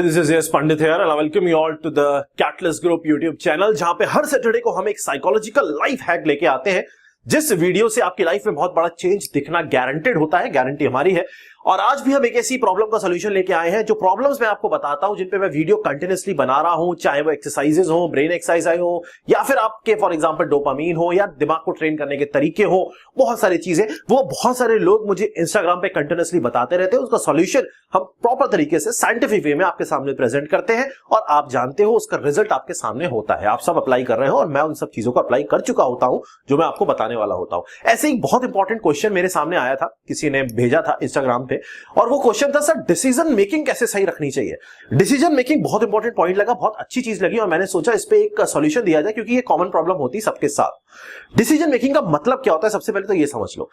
this is Yes Pandit here and I welcome you all to the Catalyst Group YouTube channel जहां पे हर Saturday को हम एक psychological life hack लेके आते हैं जिस वीडियो से आपकी लाइफ में बहुत बड़ा चेंज दिखना गारंटेड होता है, गारंटी हमारी है। और आज भी हम एक ऐसी प्रॉब्लम का सॉल्यूशन लेके आए हैं जो प्रॉब्लम्स मैं आपको बताता हूं जिन पे मैं वीडियो कंटिन्यूअसली बना रहा हूं, चाहे वो एक्सरसाइजेस हो, ब्रेन एक्सरसाइज हो, या फिर आपके फॉर एग्जांपल डोपामीन हो, या दिमाग को ट्रेन करने के तरीके हो, बहुत सारी चीजें वो बहुत सारे लोग मुझे इंस्टाग्राम पे कंटिन्यूअसली बताते रहते हैं। उसका सॉल्यूशन हम प्रॉपर तरीके से साइंटिफिक वे में आपके सामने प्रेजेंट करते हैं और आप जानते हो उसका रिजल्ट आपके सामने होता है। आप सब अप्लाई कर रहे हो और मैं उन सब चीजों को अप्लाई कर चुका होता हूं जो मैं आपको बताने वाला होता हूं। ऐसे ही बहुत इंपॉर्टेंट क्वेश्चन मेरे सामने आया था, किसी ने भेजा था इंस्टाग्राम पे, और वो क्वेश्चन था सर डिसीजन मेकिंग कैसे सही रखनी चाहिए। डिसीजन मेकिंग बहुत इंपॉर्टेंट पॉइंट लगा, बहुत अच्छी चीज लगी और मैंने सोचा इस पे एक सॉल्यूशन दिया जाए क्योंकि ये कॉमन प्रॉब्लम होती है सबके साथ। डिसीजन मेकिंग का मतलब क्या होता है, सबसे पहले तो ये समझ लो।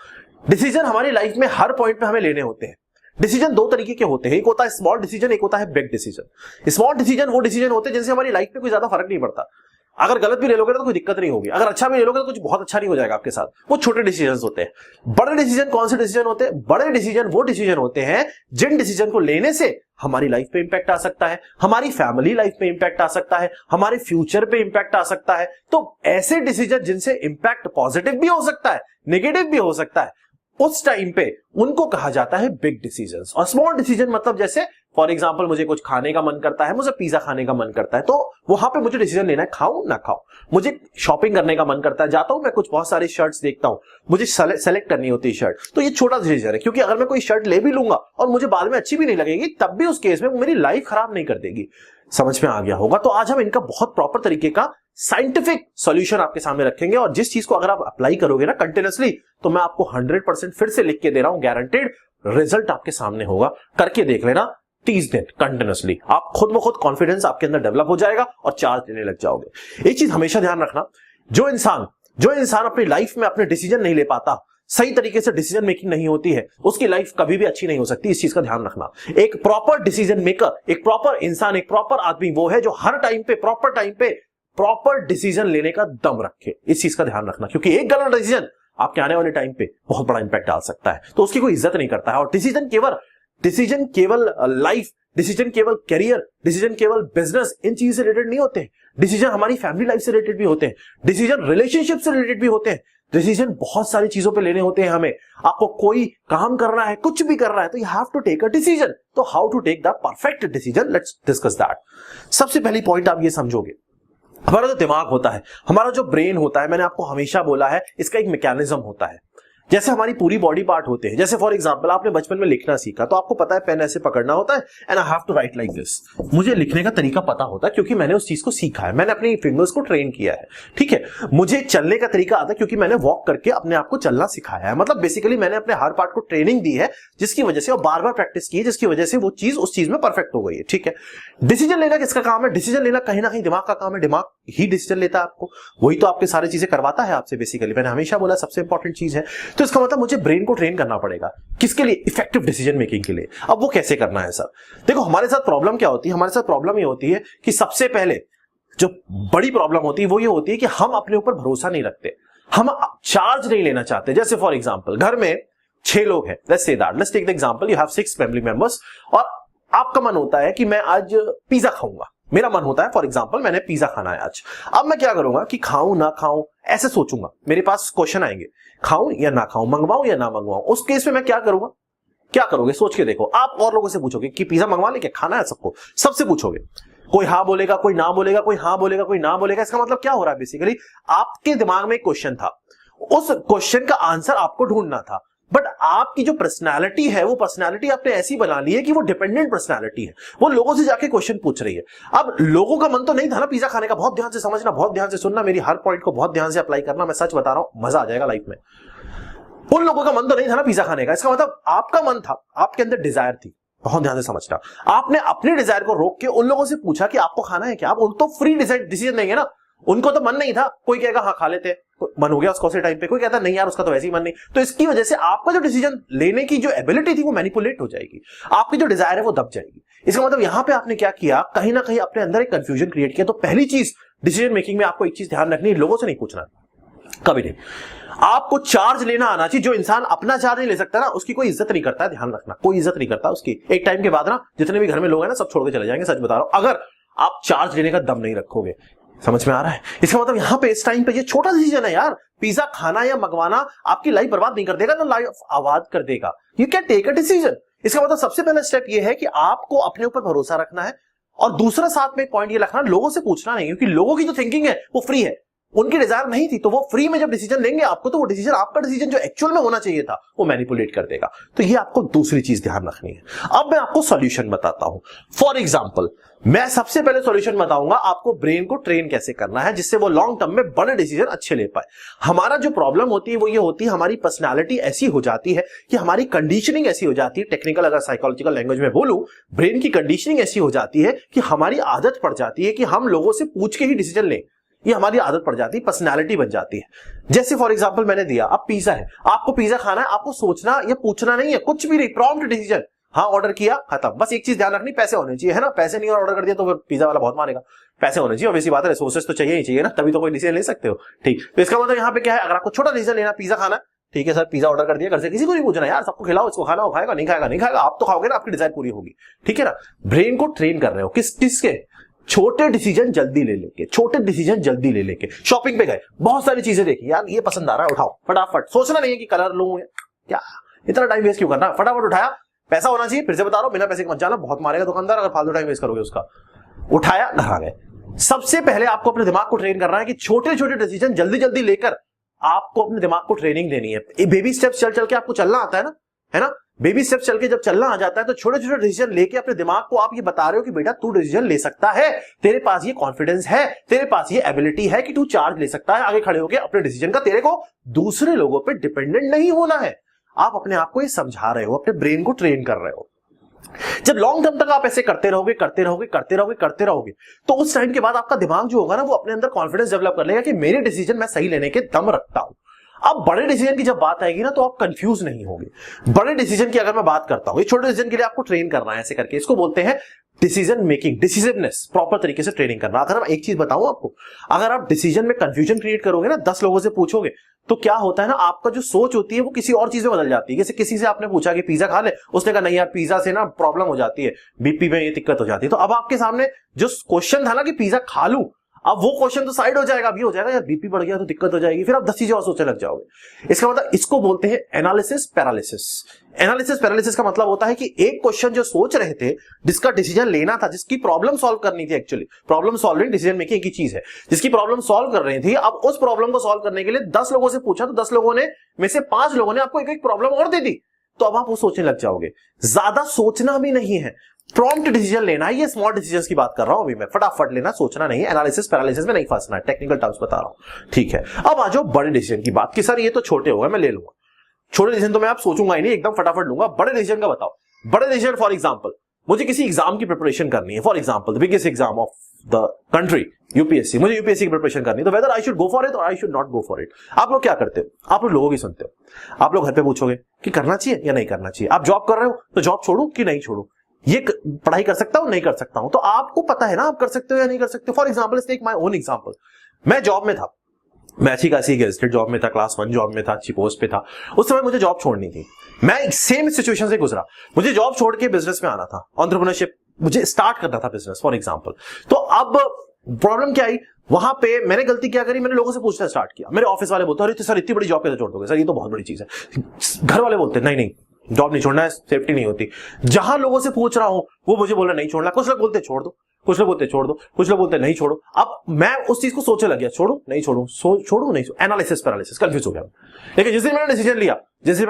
डिसीजन हमारी लाइफ में हर पॉइंट पे हमें लेने होते हैं। डिसीजन दो तरीके के होते हैं, एक होता है स्मॉल डिसीजन, एक होता है बिग डिसीजन। स्मॉल डिसीजन वो डिसीजन होते हैं जिनसे हमारी लाइफ में कोई ज्यादा फर्क नहीं पड़ता। अगर गलत भी ले लोगे तो कोई दिक्कत नहीं होगी, अगर अच्छा भी ले लोगे तो कुछ बहुत अच्छा नहीं हो जाएगा आपके साथ। वो छोटे डिसीजन होते हैं। बड़े डिसीजन कौन से डिसीजन होते हैं? बड़े डिसीजन वो डिसीजन होते हैं जिन डिसीजन को लेने से हमारी लाइफ पे इंपैक्ट आ सकता है, हमारी फैमिली लाइफ पे इंपैक्ट आ सकता है, हमारे फ्यूचर पे इंपैक्ट आ सकता है। तो ऐसे डिसीजन जिनसे इंपैक्ट पॉजिटिव भी हो सकता है, नेगेटिव भी हो सकता है, उस टाइम पे उनको कहा जाता है बिग डिसीजंस। और स्मॉल डिसीजन मतलब जैसे फॉर एग्जांपल मुझे कुछ खाने का मन करता है, मुझे पिज्जा खाने का मन करता है, तो वहां पे मुझे डिसीजन लेना है खाऊं ना खाऊं। मुझे शॉपिंग करने का मन करता है, जाता हूं मैं कुछ बहुत सारी शर्ट्स देखता हूं, मुझे सेलेक्ट करनी होती है शर्ट, तो ये छोटा डिसीजन है क्योंकि अगर मैं कोई शर्ट ले भी लूंगा और मुझे बाद में अच्छी भी नहीं लगेगी तब भी उस केस में वो मेरी लाइफ खराब नहीं कर देगी। समझ में आ गया होगा। तो आज हम इनका बहुत प्रॉपर तरीके का साइंटिफिक सॉल्यूशन आपके सामने रखेंगे और जिस चीज को अगर आप अप्लाई करोगे ना कंटिन्यूअसली, तो मैं आपको 100% फिर से लिख के दे रहा हूं, गारंटेड रिजल्ट आपके सामने होगा। करके देख लेना 30 दिन कंटिन्यूअसली, आप खुद ब खुद कॉन्फिडेंस आपके अंदर डेवलप हो जाएगा और चार्ज लेने लग जाओगे। एक चीज हमेशा ध्यान रखना, जो इंसान अपनी लाइफ में अपने डिसीजन नहीं ले पाता, सही तरीके से डिसीजन मेकिंग नहीं होती है, उसकी लाइफ कभी भी अच्छी नहीं हो सकती। इस चीज का ध्यान रखना। एक प्रॉपर डिसीजन मेकर, एक प्रॉपर इंसान, एक प्रॉपर आदमी वो है जो हर टाइम पे प्रॉपर डिसीजन लेने का दम रखे। इस चीज का ध्यान रखना क्योंकि एक गलत डिसीजन आपके आने वाले टाइम पे बहुत बड़ा इंपैक्ट डाल सकता है, तो उसकी कोई इज्जत नहीं करता है। और डिसीजन केवल लाइफ, डिसीजन केवल करियर, डिसीजन केवल बिजनेस, इन चीज से रिलेटेड नहीं होते हैं। डिसीजन हमारी फैमिली लाइफ से रिलेटेड भी होते हैं, डिसीजन रिलेशनशिप से रिलेटेड भी होते हैं, डिसीजन बहुत सारी चीजों पे लेने होते हैं हमें। आपको कोई काम करना है, कुछ भी करना है, तो you have to take a decision. तो how to take the perfect decision, let's discuss that. सबसे पहली पॉइंट आप ये समझोगे, हमारा जो दिमाग होता है, हमारा जो ब्रेन होता है, मैंने आपको हमेशा बोला है इसका एक मैकेनिज्म होता है। जैसे हमारी पूरी बॉडी पार्ट होते हैं, जैसे फॉर एग्जांपल आपने बचपन में लिखना सीखा तो आपको पता है पेन ऐसे पकड़ना होता है and I have to write like this. मुझे लिखने का तरीका पता होता है क्योंकि मैंने उस चीज को सीखा है, मैंने अपनी फिंगर्स को ट्रेन किया है, ठीक है। मुझे चलने का तरीका आता है क्योंकि मैंने वॉक करके अपने आप को चलना सिखाया है। मतलब बेसिकली मैंने अपने हर पार्ट को ट्रेनिंग दी है जिसकी वजह से, और बार बार प्रैक्टिस की है जिसकी वजह से वो चीज उस चीज में परफेक्ट हो गई है, ठीक है। डिसीजन लेना किसका काम है? डिसीजन लेना कहीं ना कहीं दिमाग का काम है। दिमाग ही डिसीजन लेता है आपको, वही तो आपके सारी चीजें करवाता है आपसे बेसिकली। मैंने हमेशा बोला सबसे इंपॉर्टेंट चीज है। तो इसका मतलब मुझे ब्रेन को ट्रेन करना पड़ेगा, किसके लिए? इफेक्टिव डिसीजन मेकिंग के लिए। अब वो कैसे करना है सर? देखो हमारे साथ प्रॉब्लम क्या होती है, हमारे साथ प्रॉब्लम ये होती है कि सबसे पहले जो बड़ी प्रॉब्लम होती है वो ये होती है कि हम अपने ऊपर भरोसा नहीं रखते, हम चार्ज नहीं लेना चाहते। जैसे फॉर एग्जांपल घर में 6 लोग हैं, let's say that, let's take the example, you have 6 family members और आपका मन होता है कि मैं आज पिज्जा खाऊंगा। मेरा मन होता है फॉर एग्जांपल मैंने पिज्जा खाना है आज। अब मैं क्या करूंगा कि खाऊं ना खाऊं ऐसे सोचूंगा, मेरे पास क्वेश्चन आएंगे, खाऊं या ना खाऊं, मंगवाऊं या ना मंगवाऊं। उस केस में मैं क्या करूंगा? क्या करोगे सोच के देखो। आप और लोगों से पूछोगे कि पिज्जा मंगवा ले, क्या खाना है सबको, सबसे पूछोगे, कोई हाँ बोलेगा, कोई ना बोलेगा, कोई हाँ बोलेगा, कोई ना बोलेगा। इसका मतलब क्या हो रहा है? बेसिकली आपके दिमाग में एक क्वेश्चन था, उस क्वेश्चन का आंसर आपको ढूंढना था, बट आपकी जो पर्सनालिटी है वो पर्सनालिटी आपने ऐसी बना ली है कि वो डिपेंडेंट पर्सनालिटी है, वो लोगों से जाके क्वेश्चन पूछ रही है। अब लोगों का मन तो नहीं था ना पिज्जा खाने का। बहुत ध्यान से समझना, बहुत ध्यान से सुनना, मेरी हर पॉइंट को बहुत ध्यान से अप्लाई करना, मैं सच बता रहा हूं, मजा आ जाएगा लाइफ में। उन लोगों का मन तो नहीं था ना पिज्जा खाने का, इसका मतलब आपका मन था, आपके अंदर डिजायर थी। बहुत ध्यान से समझना, आपने अपने डिजायर को रोक के उन लोगों से पूछा कि आपको खाना है क्या। आप उन तो फ्री डिसीजन देंगे ना, उनको तो मन नहीं था। कोई कहेगा हाँ खा लेते, मन हो गया उसको उसी टाइम पे, कोई कहता नहीं यार उसका तो वैसे ही मन नहीं। तो इसकी वजह से आपका जो डिसीजन लेने की जो एबिलिटी थी वो मैनिपुलेट हो जाएगी, आपकी जो डिजायर है वो दब जाएगी। इसका मतलब यहां पे आपने क्या किया, कहीं ना कहीं अपने अंदर एक कंफ्यूजन क्रिएट किया। तो पहली चीज डिसीजन मेकिंग में आपको एक चीज ध्यान रखनी है, लोगों से नहीं पूछना। कभी नहीं। आपको चार्ज लेना आना चाहिए। जो इंसान अपना चार्ज नहीं ले सकता ना, उसकी कोई इज्जत नहीं करता है, ध्यान रखना, कोई इज्जत नहीं करता उसकी। एक टाइम के बाद ना जितने भी घर में लोग हैं ना, सब छोड़ के चले जाएंगे, सच बता रहा हूं, अगर आप चार्ज लेने का दम नहीं रखोगे। समझ में आ रहा है? इसका मतलब यहां पे इस टाइम पे ये छोटा डिसीजन है यार, पिज्जा खाना या मंगवाना आपकी लाइफ बर्बाद नहीं कर देगा ना, लाइफ आबाद कर देगा। You can take a decision. इसका मतलब सबसे पहला स्टेप ये है कि आपको अपने ऊपर भरोसा रखना है, और दूसरा साथ में पॉइंट ये रखना, लोगों से पूछना नहीं, क्योंकि लोगों की जो थिंकिंग है वो फ्री है, उनकी डिजायर नहीं थी, तो वो फ्री में जब डिसीजन लेंगे आपको, तो वो डिसीजन, आपका डिसीजन जो एक्चुअल में होना चाहिए था, वो मैनिपुलेट कर देगा। तो ये आपको दूसरी चीज ध्यान रखनी है। अब मैं आपको सॉल्यूशन बताता हूं। फॉर एग्जांपल, मैं सबसे पहले सॉल्यूशन बताऊंगा आपको ब्रेन को ट्रेन कैसे करना है, जिससे वो लॉन्ग टर्म में बड़े डिसीजन अच्छे ले पाए। हमारा जो प्रॉब्लम होती है वो ये होती है, हमारी पर्सनालिटी ऐसी हो जाती है कि हमारी कंडीशनिंग ऐसी हो जाती है, टेक्निकल अगर साइकोलॉजिकल लैंग्वेज में बोलूं, ब्रेन की कंडीशनिंग ऐसी हो जाती है कि हमारी आदत पड़ जाती है कि हम लोगों से पूछ के ही डिसीजन लें। ये हमारी आदत पड़ जाती है, पर्सनालिटी बन जाती है। जैसे फॉर एग्जांपल मैंने दिया, अब पिज्जा है, आपको पिज्जा खाना है, आपको सोचना या पूछना नहीं है, कुछ भी नहीं, प्रॉम्प्ट डिसीजन। हाँ, ऑर्डर किया, खत्म। बस एक चीज ध्यान रखनी, पैसे होने चाहिए, है ना। पैसे नहीं और ऑर्डर कर दिया तो फिर पिज्जा वाला बहुत मारेगा। पैसे होने चाहिए, वैसी बात है, रिसोर्सेस तो चाहिए ही चाहिए ना, तभी तो कोई डिसीजन ले सकते हो। ठीक, तो इसका मतलब यहाँ पे क्या है, अगर आपको छोटा डिसीजन लेना, पिज्जा खाना, ठीक है सर, पिज्जा ऑर्डर कर दिया, घर से किसी को नहीं पूछना यार, सबको खिलाओ, इसको खाना हो, खाएगा नहीं खाएगा नहीं खाएगा, आप तो खाओगे ना, आपकी डिजायर पूरी होगी। ठीक है ना। ब्रेन को ट्रेन कर रहे हो किसके, छोटे डिसीजन जल्दी ले लेके, छोटे डिसीजन जल्दी ले लेके। शॉपिंग पे गए, बहुत सारी चीजें देखी, यार ये पसंद आ रहा है, उठाओ फटाफट, सोचना नहीं है कि कलर लूं, क्या इतना टाइम वेस्ट क्यों करना, फटाफट उठाया, पैसा होना चाहिए, फिर से बता रहा हूं, बिना पैसे के मत जाना, बहुत मारेगा दुकानदार अगर फालतू टाइम वेस्ट करोगे उसका। उठाया, घर आ गए। सबसे पहले आपको अपने दिमाग को ट्रेन करना है कि छोटे छोटे डिसीजन जल्दी जल्दी लेकर आपको अपने दिमाग को ट्रेनिंग देनी है। बेबी स्टेप्स चल चल के आपको चलना आता है ना, है ना। बेबी स्टेप्स चल के जब चलना आ जाता है तो छोटे छोटे डिसीजन लेके अपने दिमाग को आप ये बता रहे हो कि बेटा तू डिसीजन ले सकता है, तेरे पास ये कॉन्फिडेंस है, तेरे पास ये एबिलिटी है कि तू चार्ज ले सकता है आगे खड़े होकर अपने डिसीजन का। तेरे को दूसरे लोगों पे डिपेंडेंट नहीं होना है। आप अपने आप को ये समझा रहे हो, अपने ब्रेन को ट्रेन कर रहे हो। जब लॉन्ग टर्म तक आप ऐसे करते रहोगे करते रहोगे करते रहोगे करते रहोगे, तो उस टाइम के बाद आपका दिमाग जो होगा ना, वो अपने अंदर कॉन्फिडेंस डेवलप कर लेगा कि मेरे डिसीजन मैं सही लेने के दम रखता हूं। अब बड़े डिसीजन की जब बात आएगी ना, तो आप कंफ्यूज नहीं होंगे। बड़े डिसीजन की अगर मैं बात करता हूं, ये छोटे डिसीजन के लिए आपको ट्रेन करना है ऐसे करके, इसको बोलते हैं डिसीजन मेकिंग, डिसीजननेस, प्रॉपर तरीके से ट्रेनिंग करना। अगर मैं एक चीज बताऊं आपको, अगर आप डिसीजन में कंफ्यूजन क्रिएट करोगे ना, 10 लोगों से पूछोगे, तो क्या होता है ना, आपका जो सोच होती है वो किसी और चीज में बदल जाती है। जैसे किसी से आपने पूछा कि पिज्जा खा ले, उसने कहा नहीं यार, पिज्जा से ना प्रॉब्लम हो जाती है, बीपी में ये दिक्कत हो जाती है। तो अब आपके सामने जो क्वेश्चन था ना कि पिज्जा खा लूं, अब वो क्वेश्चन तो साइड हो जाएगा, अब ये हो जाएगा यार बीपी बढ़ गया तो दिक्कत हो जाएगी, फिर आप 10 चीजें और सोचने लग जाओगे। इसका मतलब, इसको बोलते हैं एनालिसिस पैरालिसिस। एनालिसिस पैरालिसिस का मतलब होता है कि एक क्वेश्चन जो सोच रहे थे, जिसका डिसीजन लेना था, जिसकी प्रॉब्लम सॉल्व करनी थी, actually problem solving decision making की चीज है, जिसकी प्रॉब्लम सॉल्व कर रही थी, अब उस प्रॉब्लम को सॉल्व करने के लिए 10 लोगों से पूछा, तो 10 लोगों ने में से 5 लोगों ने आपको एक एक प्रॉब्लम और दे दी, तो अब आप वो सोचने लग जाओगे। ज्यादा सोचना भी नहीं है, प्रॉम्प्ट डिसीजन लेना है। ये स्मॉल डिसीजंस की बात कर रहा हूं अभी मैं, फटाफट लेना, सोचना नहीं है, एनालिसिस पैरालिसिस में नहीं फंसना है, टेक्निकल टर्म्स बता रहा हूं। ठीक है, अब आ जाओ बड़े डिसीजन की बात कि सर ये तो छोटे हो गए, मैं ले लूंगा। छोटे डिसीजन तो मैं आप सोचूंगा ही नहीं, एकदम फटाफट लूंगा। बड़े डिसीजन का बताओ। बड़े डिसीजन, फॉर एग्जांपल, मुझे किसी एग्जाम की प्रिपरेशन करनी है, for example the biggest exam of the country, UPSC, मुझे यूपीएससी की प्रिपरेशन करनी है, तो whether I should go for it और I should not go for it. आप लोग क्या करते हो, आप लोग लोगों की सुनते हो। आप लोग घर पे पूछोगे कि करना चाहिए या नहीं करना चाहिए। आप जॉब कर रहे हो तो जॉब छोड़ू कि नहीं छोड़ू, ये पढ़ाई कर सकता हूं नहीं कर सकता हूं, तो आपको पता है ना आप कर सकते हो या नहीं कर सकते हो। For example, let's take my own example, मैं जॉब में था, मैं अच्छी खासी गेस्टेड जॉब में था, क्लास 1 जॉब में था, अच्छी पोस्ट पे था। उस समय मुझे जॉब छोड़नी थी, मैं सेम सिचुएशन से गुजरा, मुझे जॉब छोड़ के बिजनेस में आना था, एंटरप्रेन्योरशिप मुझे स्टार्ट करना था, बिजनेस फॉर एग्जांपल। तो अब प्रॉब्लम क्या आई, वहां पे मैंने गलती क्या करी, मैंने लोगों से पूछना स्टार्ट किया। मेरे ऑफिस वाले बोलते अरे सर इतनी बड़ी जॉब कैसे छोड़ दोगे सर, ये तो बहुत बड़ी चीज है। घर वाले बोलते नहीं नहीं जॉब नहीं छोड़ना है, सेफ्टी नहीं होती। जहां लोगों से पूछ रहा हूं वो मुझे बोल रहे नहीं छोड़ना, कुछ लोग बोलते छोड़ दो, कुछ लोग बोलते छोड़ दो, कुछ लोग बोलते नहीं छोड़ो। अब मैं उस चीज को सोचने लग गया, छोड़ू नहीं छोड़ू, छोड़ू नहीं, एनालिसिस पैरालिसिस, कंफ्यूज हो गया। लेकिन जिस दिन मैंने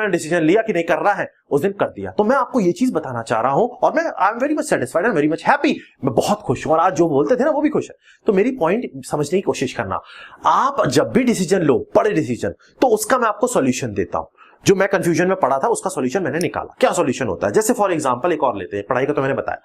डिसीजन लिया कि नहीं कर रहा है, उस दिन कर दिया। तो मैं आपको ये चीज बताना चाह रहा हूं, और मैं I am very much satisfied and very much happy, मैं बहुत खुश हूं, और आज जो बोलते थे ना वो भी खुश है। तो मेरी पॉइंट समझने की कोशिश करना, आप जब भी डिसीजन लो, बड़े डिसीजन, तो उसका मैं आपको सॉल्यूशन देता हूं। जो मैं कंफ्यूजन में पड़ा था उसका सॉल्यूशन मैंने निकाला। क्या सॉल्यूशन होता है, जैसे फॉर एग्जांपल एक और लेते हैं, पढ़ाई का तो मैंने बताया,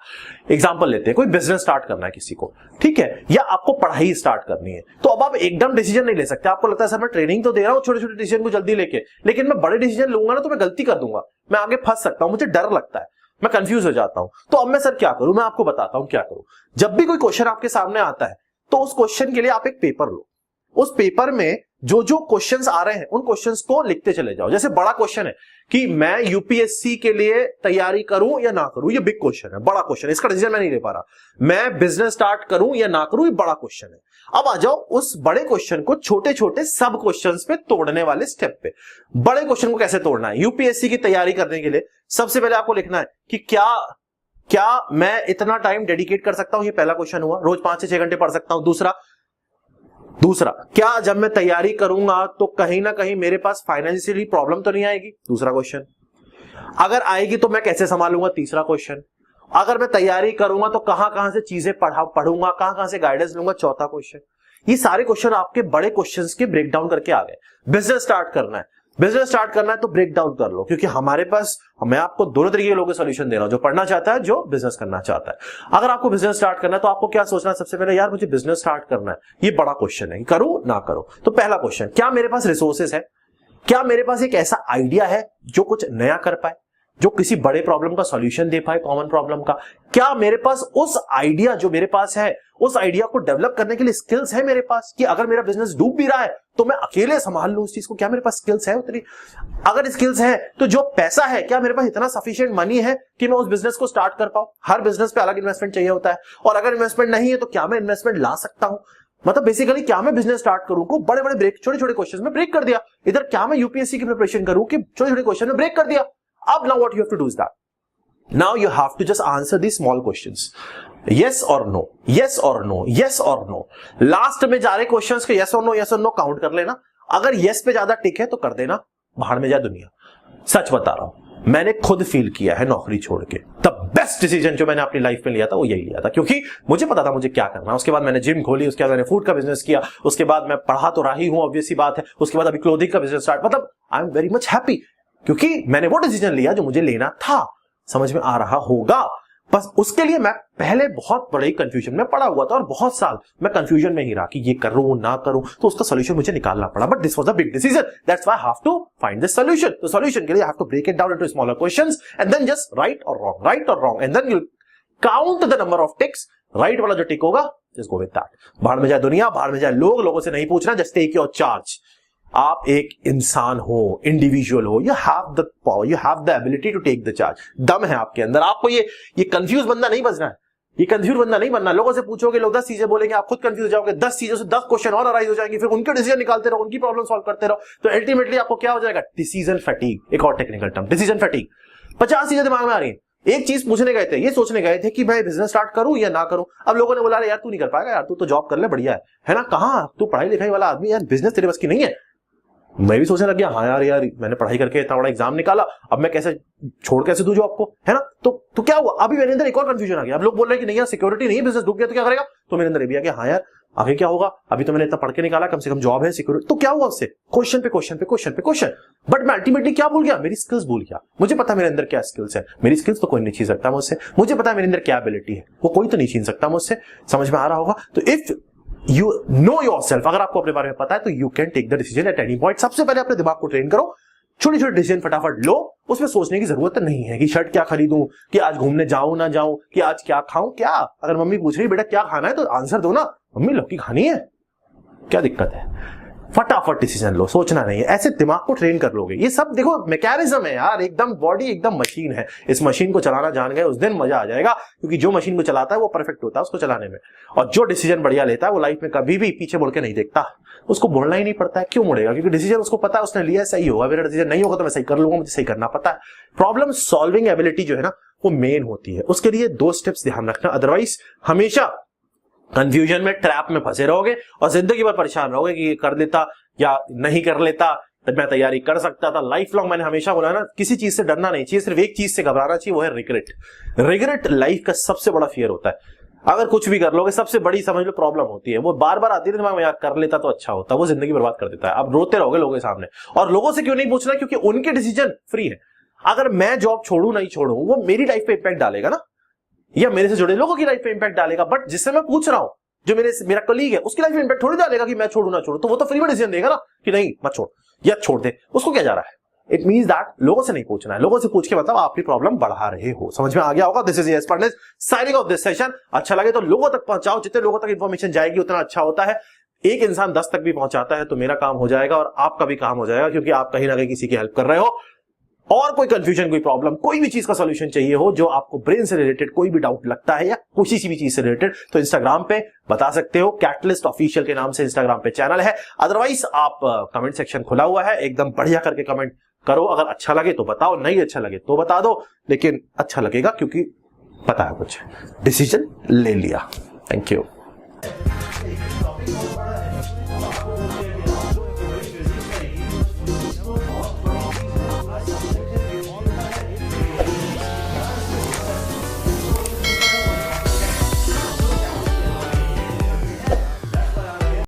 एग्जांपल लेते हैं, कोई बिजनेस स्टार्ट करना है किसी को, ठीक है, या आपको पढ़ाई स्टार्ट करनी है। तो अब आप एकदम डिसीजन नहीं ले सकते, आपको लगता है सर मैं ट्रेनिंग तो दे रहा हूं छोटे छोटे डिसीजन को जल्दी लेके, लेकिन मैं बड़े डिसीजन लूंगा ना तो मैं गलती कर दूंगा, मैं आगे फंस सकता हूं, मुझे डर लगता है, मैं कंफ्यूज हो जाता हूं। तो अब मैं सर क्या करूं, मैं आपको बताता हूं क्या करूं। जब भी कोई क्वेश्चन आपके सामने आता है, तो उस क्वेश्चन के लिए आप एक पेपर लो, उस पेपर में जो जो क्वेश्चंस आ रहे हैं उन क्वेश्चंस को लिखते चले जाओ। जैसे बड़ा क्वेश्चन है कि मैं यूपीएससी के लिए तैयारी करूं या ना करूं, ये बिग क्वेश्चन है, बड़ा क्वेश्चन है, इसका डिसीजन मैं नहीं ले पा रहा। मैं बिजनेस स्टार्ट करूं या ना करूं, ये बड़ा क्वेश्चन है। अब आ जाओ उस बड़े क्वेश्चन को छोटे छोटे सब क्वेश्चंस पे तोड़ने वाले स्टेप पे। बड़े क्वेश्चन को कैसे तोड़ना है? यूपीएससी की तैयारी करने के लिए सबसे पहले आपको लिखना है कि क्या मैं इतना टाइम डेडिकेट कर सकता हूं, ये पहला क्वेश्चन हुआ। रोज 5 से 6 घंटे पढ़ सकता हूं। दूसरा, क्या जब मैं तैयारी करूंगा तो कहीं ना कहीं मेरे पास फाइनेंशियली प्रॉब्लम तो नहीं आएगी? दूसरा क्वेश्चन। अगर आएगी तो मैं कैसे संभालूंगा? तीसरा क्वेश्चन। अगर मैं तैयारी करूंगा तो कहां कहां से चीजें पढ़ूंगा, कहां कहां से गाइडेंस लूंगा? चौथा क्वेश्चन। ये सारे क्वेश्चन आपके बड़े क्वेश्चंस के ब्रेक डाउन करके आ गए। बिजनेस स्टार्ट करना है तो ब्रेक डाउन कर लो, क्योंकि हमारे पास, मैं आपको दोनों तरीके के लोगों के सॉल्यूशन दे रहा हूं, जो पढ़ना चाहता है, जो बिजनेस करना चाहता है। अगर आपको बिजनेस स्टार्ट करना है तो आपको क्या सोचना है? सबसे पहले यार मुझे बिजनेस स्टार्ट करना है, ये बड़ा क्वेश्चन है, करूं ना करूं। तो पहला क्वेश्चन, क्या मेरे पास रिसोर्सेस है? क्या मेरे पास एक ऐसा आइडिया है जो कुछ नया कर पाए, जो किसी बड़े प्रॉब्लम का सॉल्यूशन दे पाए, कॉमन प्रॉब्लम का? क्या मेरे पास उस आइडिया जो मेरे पास है, उस आइडिया को डेवलप करने के लिए स्किल्स है मेरे पास, कि अगर मेरा बिजनेस डूब भी रहा है तो मैं अकेले संभाल लूं उस चीज को? क्या मेरे पास स्किल्स है उतनी? अगर स्किल्स है तो जो पैसा है, क्या मेरे पास इतना सफिशिएंट मनी है कि मैं उस बिजनेस को स्टार्ट कर पाऊं? हर बिजनेस पे अलग इन्वेस्टमेंट चाहिए होता है, और अगर इन्वेस्टमेंट नहीं है तो क्या मैं इन्वेस्टमेंट ला सकता हूं? मतलब बेसिकली क्या मैं बिजनेस स्टार्ट करूं को बड़े बड़े ब्रेक, छोटे छोटे क्वेश्चन में ब्रेक कर दिया। इधर क्या मैं यूपीएससी की प्रिपरेशन करूं कि छोटे छोटे क्वेश्चन में ब्रेक कर दिया। अब now what you have to do is that, now you have to just answer these small questions, yes or no, yes or no, yes or no। Last में जा रहे क्वेश्चंस के yes or no काउंट कर लेना। अगर yes पे ज्यादा टिक है तो कर देना, बाहर में जाए दुनिया। सच बता रहा हूं, मैंने खुद फील किया है नौकरी छोड़ के, द बेस्ट डिसीजन जो मैंने अपनी लाइफ में लिया था वो यही लिया था, क्योंकि मुझे पता था मुझे क्या करना है। उसके बाद मैंने जिम खोली, उसके बाद मैंने फूड का बिजनेस किया, उसके बाद मैं पढ़ा तो रही हूं, ऑब्वियस सी बात है। उसके बाद अभी क्लोथिंग का बिजनेस स्टार्ट, मतलब I am very much happy, क्योंकि मैंने वो डिसीजन लिया जो मुझे लेना था। समझ में आ रहा होगा? बस उसके लिए मैं पहले बहुत बड़े कंफ्यूजन में पड़ा हुआ था, और बहुत साल मैं कंफ्यूजन में ही रहा कि ये करूं ना करूं, तो उसका सॉल्यूशन मुझे निकालना पड़ा। But this was a big decision, that's why I have to find the solution. तो सॉल्यूशन के लिए I have to break it down into smaller questions and then just right और wrong and then you count the number of ticks. Right वाला जो टिक होगा, just go with that. बाहर में जाए दुनिया, बाहर में जाए लोग, लोगों से नहीं पूछना, जस्ट टेक योर चार्ज। आप एक इंसान हो, इंडिविजुअल हो, you have the power, you have the ability to take the charge. दम है आपके अंदर। आपको ये कंफ्यूज बंदा नहीं बजना है, ये कंफ्यूज बंदा नहीं बनना। लोगों से पूछोगे, लोग 10 चीजें बोलेंगे, आप खुद कंफ्यूज हो जाओगे। 10 चीजों से 10 क्वेश्चन और अराइज हो जाएंगे, फिर उनके डिसीजन निकालते रहो, उनकी प्रॉब्लम सॉल्व करते रहो, तो अल्टीमेटली आपको क्या हो जाएगा? Decision fatigue. एक और टेक्निकल टर्म, डिसीजन फैटीग। 50 चीजें दिमाग में आ रही है, एक चीज पूछने गए थे, ये सोचने गए थे कि मैं बिजनेस स्टार्ट करूं या ना करूं। अब लोगों ने बोला यार तू नहीं कर पाएगा, यार तू तो जॉब कर ले, बढ़िया है ना? कहां तू पढ़ाई लिखाई वाला आदमी, यार बिजनेस तेरे बस की नहीं है। मैं भी सोचने लग गया, हाँ यार मैंने पढ़ाई करके इतना बड़ा एग्जाम निकाला, अब मैं कैसे छोड़ कैसे दूं जॉब को, है ना? तो क्या हुआ? अभी मेरे अंदर एक और कंफ्यूजन आ गया। अब लोग बोल रहे हैं कि नहीं यार सिक्योरिटी नहीं है, बिजनेस डूब गया तो क्या करेगा? तो मेरे अंदर ये भी आ गया, हाँ यार आगे क्या होगा? अभी तो मैंने इतना पढ़ के निकाला, कम से कम जॉब है, सिक्योरिटी। तो क्या हुआ उससे? क्वेश्चन पे क्वेश्चन पे क्वेश्चन पे क्वेश्चन। बट मैं अल्टीमेटली क्या भूल गया? मेरी स्किल्स भूल गया। मुझे पता मेरे अंदर क्या स्किल्स है, मेरी स्किल्स तो कोई नहीं छीन सकता मुझसे। मुझे पता है मेरे अंदर क्या एबिलिटी है, वो कोई तो नहीं छीन सकता मुझसे। समझ में आ रहा होगा? तो इफ यू नो योरसेल्फ, अगर आपको अपने बारे में पता है तो you can take the decision at any point. सबसे पहले अपने दिमाग को ट्रेन करो, छोटे छोटे डिसीजन फटाफट लो। उसमें सोचने की जरूरत नहीं है कि शर्ट क्या खरीदूं, कि आज घूमने जाऊं ना जाऊं, कि आज क्या खाऊं। क्या अगर मम्मी पूछ रही बेटा क्या खाना है तो आंसर दो ना, मम्मी लौकी खानी है, क्या दिक्कत है? फटाफट डिसीजन लो, सोचना नहीं है। ऐसे दिमाग को ट्रेन कर लोगे। ये सब देखो मैकेनिज्म है यार, एकदम बॉडी एकदम मशीन है। इस मशीन को चलाना जान गए उस दिन मजा आ जाएगा, क्योंकि जो मशीन को चलाता है वो परफेक्ट होता है उसको चलाने में, और जो डिसीजन बढ़िया लेता है वो लाइफ में कभी भी पीछे मुड़ के नहीं देखता। उसको मुड़ना ही नहीं पड़ता है। क्यों मुड़ेगा? क्योंकि डिसीजन उसको पता है उसने लिया सही होगा, मेरा डिसीजन नहीं होगा तो मैं सही कर लूंगा, मुझे सही करना पता है। प्रॉब्लम सॉल्विंग एबिलिटी जो है ना वो मेन होती है। उसके लिए 2 स्टेप्स ध्यान रखना, अदरवाइज हमेशा कंफ्यूजन में, ट्रैप में फंसे रहोगे और जिंदगी भर परेशान रहोगे कि कर लेता या नहीं कर लेता, तब मैं तैयारी कर सकता था। लाइफ लॉन्ग मैंने हमेशा बोला ना, किसी चीज से डरना नहीं चाहिए, सिर्फ एक चीज से घबराना चाहिए, वो है रिग्रेट। रिग्रेट लाइफ का सबसे बड़ा फियर होता है। अगर कुछ भी कर लोगे, सबसे बड़ी समझ लो प्रॉब्लम होती है, वो बार बार आती है दिमाग में, यार कर लेता तो अच्छा होता, वो जिंदगी बर्बाद कर देता है। अब रोते रहोगे लोगों के सामने। और लोगों से क्यों नहीं पूछना? क्योंकि उनके डिसीजन फ्री है। अगर मैं जॉब छोड़ू नहीं छोड़ू, वो मेरी लाइफ पे इंपैक्ट डालेगा ना, या मेरे से जुड़े लोगों की लाइफ पे इंपैक्ट डालेगा। बट जिससे मैं पूछ रहा हूं, जो मेरा कलीग है, उसकी लाइफ में इंपैक्ट थोड़ी डालेगा कि मैं छोड़ू ना छोड़ू। तो वो तो फ्री में डिसीजन देगा ना कि नहीं मत छोड़ या छोड़ दे, उसको क्या जा रहा है? इट मींस दैट लोगों से नहीं पूछना है। लोगों से पूछ के मतलब आप अपनी प्रॉब्लम बढ़ा रहे हो। समझ में आ गया होगा? This is yes furnace signing off this session. अच्छा लगे तो लोगों तक पहुंचाओ, जितने लोगों तक इंफॉर्मेशन जाएगी उतना अच्छा होता है। एक इंसान 10 तक भी पहुंचाता है तो मेरा काम हो जाएगा और आपका भी काम हो जाएगा, क्योंकि आप कहीं ना कहीं किसी की हेल्प कर रहे हो। और कोई कंफ्यूजन, कोई प्रॉब्लम, कोई भी चीज का सॉल्यूशन चाहिए हो, जो आपको ब्रेन से रिलेटेड कोई भी डाउट लगता है या किसी सी भी चीज से रिलेटेड, तो इंस्टाग्राम पे बता सकते हो। कैटलिस्ट ऑफिशियल के नाम से इंस्टाग्राम पे चैनल है। अदरवाइज आप कमेंट सेक्शन खुला हुआ है, एकदम बढ़िया करके कमेंट करो। अगर अच्छा लगे तो बताओ, नहीं अच्छा लगे तो बता दो, लेकिन अच्छा लगेगा क्योंकि पता है कुछ डिसीजन ले लिया। Thank you.